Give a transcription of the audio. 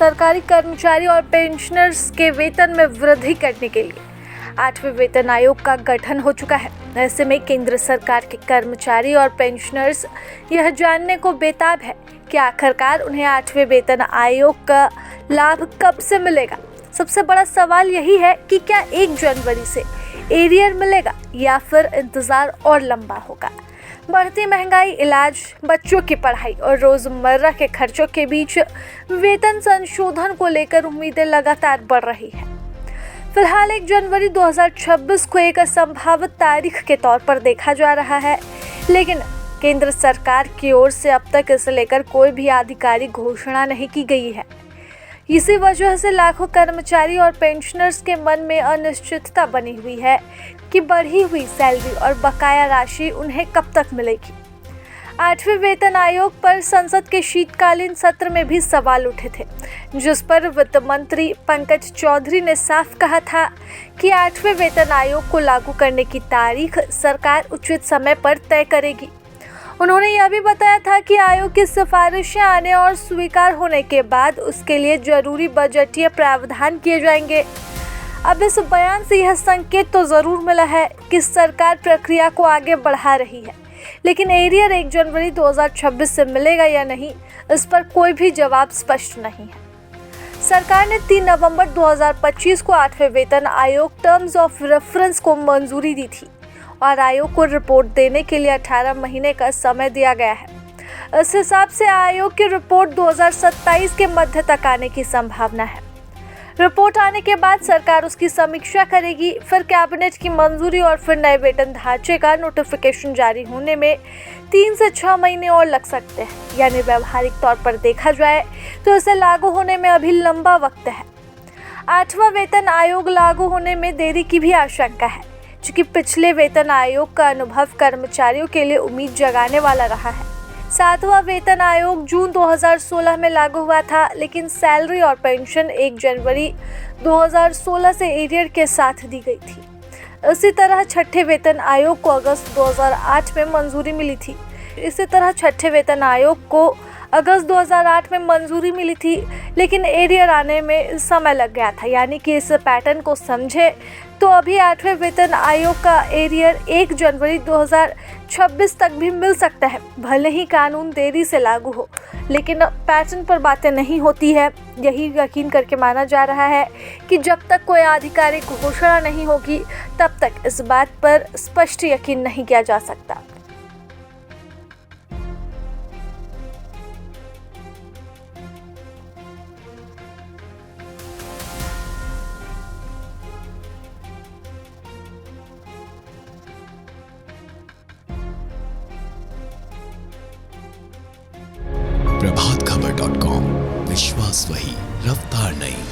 सरकारी कर्मचारी और पेंशनर्स के वेतन में वृद्धि करने के लिए 8वें वेतन आयोग का गठन हो चुका है। ऐसे में केंद्र सरकार के कर्मचारी और पेंशनर्स यह जानने को बेताब है कि आखिरकार उन्हें 8वें वेतन आयोग का लाभ कब से मिलेगा। सबसे बड़ा सवाल यही है कि क्या 1 जनवरी से एरियर मिलेगा या फिर इंतजार और लंबा होगा। बढ़ती महंगाई, इलाज, बच्चों की पढ़ाई और रोजमर्रा के खर्चों के बीच वेतन संशोधन को लेकर उम्मीदें लगातार बढ़ रही हैं। फिलहाल 1 जनवरी 2026 को एक संभावित तारीख के तौर पर देखा जा रहा है, लेकिन केंद्र सरकार की ओर से अब तक इसे लेकर कोई भी आधिकारिक घोषणा नहीं की गई है। इसी वजह से लाखों कर्मचारी और पेंशनर्स के मन में अनिश्चितता बनी हुई है कि बढ़ी हुई सैलरी और बकाया राशि उन्हें कब तक मिलेगी। 8वें वेतन आयोग पर संसद के शीतकालीन सत्र में भी सवाल उठे थे, जिस पर वित्त मंत्री पंकज चौधरी ने साफ कहा था कि 8वें वेतन आयोग को लागू करने की तारीख सरकार उचित समय पर तय करेगी। उन्होंने यह भी बताया था कि आयोग की सिफारिशें आने और स्वीकार होने के बाद उसके लिए जरूरी बजटीय प्रावधान किए जाएंगे। अब इस बयान से यह संकेत तो जरूर मिला है कि सरकार प्रक्रिया को आगे बढ़ा रही है, लेकिन एरियर 1 जनवरी 2026 से मिलेगा या नहीं, इस पर कोई भी जवाब स्पष्ट नहीं है। सरकार ने 3 नवंबर 2025 को 8वें वेतन आयोग टर्म्स ऑफ रेफरेंस को मंजूरी दी थी और आयोग को रिपोर्ट देने के लिए 18 महीने का समय दिया गया है। इस हिसाब से आयोग की रिपोर्ट 2027 के मध्य तक आने की संभावना है। रिपोर्ट आने के बाद सरकार उसकी समीक्षा करेगी, फिर कैबिनेट की मंजूरी और फिर नए वेतन ढांचे का नोटिफिकेशन जारी होने में 3 से 6 महीने और लग सकते हैं। यानी व्यवहारिक तौर पर देखा जाए तो इसे लागू होने में अभी लंबा वक्त है। 8वां वेतन आयोग लागू होने में देरी की भी आशंका है, क्योंकि पिछले वेतन आयोग का अनुभव कर्मचारियों के लिए उम्मीद जगाने वाला रहा है। 7वां वेतन आयोग जून 2016 में लागू हुआ था, लेकिन सैलरी और पेंशन 1 जनवरी 2016 से एरियर के साथ दी गई थी। इसी तरह 6ठे वेतन आयोग को अगस्त 2008 में मंजूरी मिली थी, लेकिन एरियर आने में समय लग गया था। यानी कि इस पैटर्न को समझे तो अभी 8वें वेतन आयोग का एरियर 1 जनवरी 2026 तक भी मिल सकता है। भले ही कानून देरी से लागू हो, लेकिन पैटर्न पर बातें नहीं होती है। यही यकीन करके माना जा रहा है कि जब तक कोई आधिकारिक घोषणा नहीं होगी, तब तक इस बात पर स्पष्ट यकीन नहीं किया जा सकता। प्रभातखबर.com, विश्वास वही, रफ्तार नहीं।